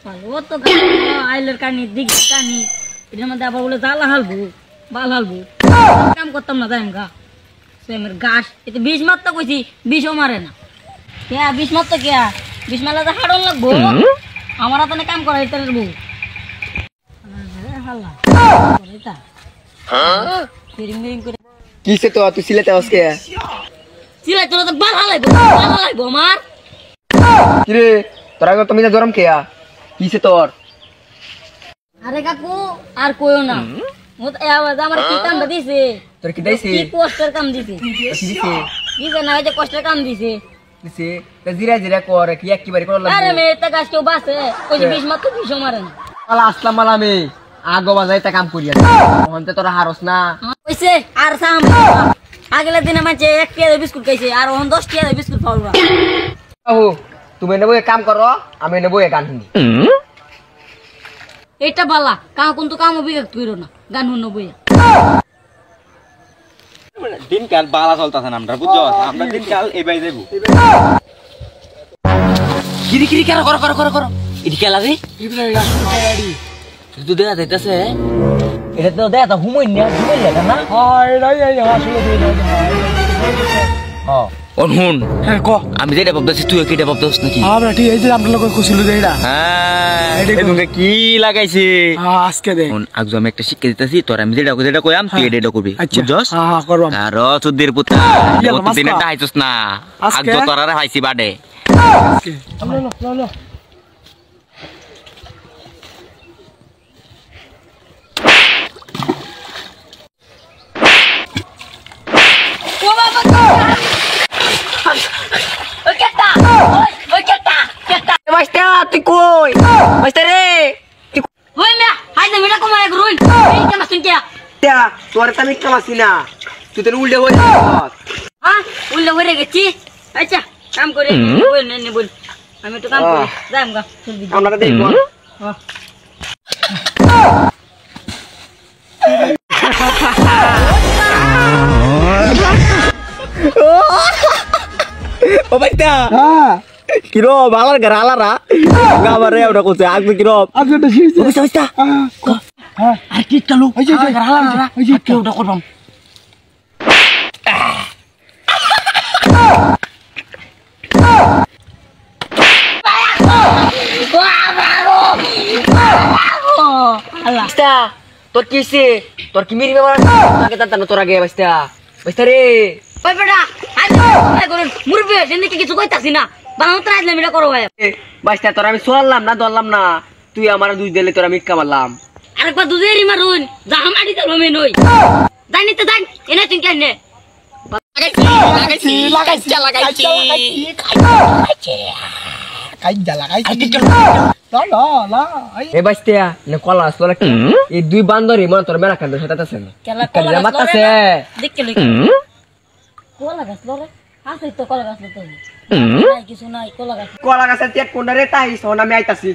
ও তো আইলের কানি দিক কানি এটার মধ্যে আবার বলে জ্বালা হালবো বাল হালবো কাম করতাম না যাই গা সেমের গাছ এতে বিষ মারতে কইছি বিষও মারে না কে বিষ মারতে কে বিষ মারলে তো হাড়ন লাগবো আমার হাতে কাম করা এটার বউ হাল্লা এটা কিসে তো তুই সিলেতে আজকে সিলাই তোরা তো বাল হালাইবো আমার কিরে তোরা তুমি যা গরম খেয়া কিসে তোর আরে কাকু আর কইও না আমার কি কাম দিছে তোর কি দিছে কি কষ্টের কাম দিছে দিছে না যে কষ্টের কাম দিছে দিছে তা জিরা জিরা কর কি একবারে করলাম আরে মে তা গাছ কেউ বাসে কই যে 20 মাত্র 20 মারে না আলা আসলাম মালামে আগো বাজাই তা কাম করিয়া ওহনতে তোরা হারস না কইছে আর সাম আগলা দিনে মাঝে 1 টাকা বিস্কুট খাইছে আর ওহন 10 টাকা বিস্কুট খাওয়া আহো তুমি নেবো কাম করো আমি নেবো গান শুনি এইটা বালা কাম কিন্তু কাম বিবেক কইরো না গান শুনো বইয়া দিনকাল বালা চলতাছে না আমরা বুঝছো আমরা দিনকাল এবাই যাইব কিরি কিরি করো করো করো করো ইদি খেলা রে তুই দেখা যাইতাছে এটা তো দেখা তো ঘুমই না হয় নাই আসলে হ্যাঁ অনহুন হ্যাঁ ক আমি যেটা ভাবতেছি তুই কিটা ভাবতেছিস নাকি আমরা ঠিক এই যে আমরা লোক খুশিল যে এটা হ্যাঁ তোকে কি লাগাইছে আজকে দে আজকে আমি একটা শিক্ষা দিতেছি তোর আমি যেটা কইলাম তুই এটা করবি বুঝছস হ্যাঁ করব আর চুদ্দির পুত্র কত দিনে টাইছস না আজকে তোর আর হাইছি বাডে লো মাস্টার তুই কই মাস্টার রে হই না হাইদা মিটা কমা এক রুই এই কাম শুনতিয়া তা তোর তো আমি কামাসি না তুই তো উল্টে হই হ্যাঁ উল্লে হয়ে গেছি আচ্ছা কাম করে বল নে বল আমি তো কাম করি যাম গা আমরা দেখব ও বাইটা হ্যাঁ কিরো বালার ঘর আলারা গাবারে ওটা কোছে আগে কিরো আজকে তো শিখছি ও বাইটা হ্যাঁ আর কি চালু এই যে হালা এই যে কেউ ওটা করবাম Basta, তোর কি হইছে তোর কি মিরি বাবা আগে তা তোর আগে বস্তা বস্তা রে ওই বেটা আই করে মুরবে জেনে কি কিছু কইতাছি না বানাতে আইলে মিটা করো ভাই বস্তা তোর আমি সোয়ালাম না দরলাম না তুই আমার দুই দিলে তোর আমি মিক্কা মারলাম আরেকবার দুধেরই মারুন জাম আড়ি তো রমে নই জানি তো জান এনে চিন কেন লাগাইছি এ বস্তা নে কলা আসলো কি এই দুই বান্দরি মন তোর মেরা কান্দে হতাছে না কেলা মাতাছে দেখকে লই কোলা গাছ লরে আছে তো কোলা গাছ লতে নাই কিছু নাই কোলা গাছ কলা গাছের টেট কোনটা রে তাই সোন আমি আইতাছি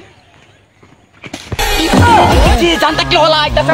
জানতা কি হলা আইতাছে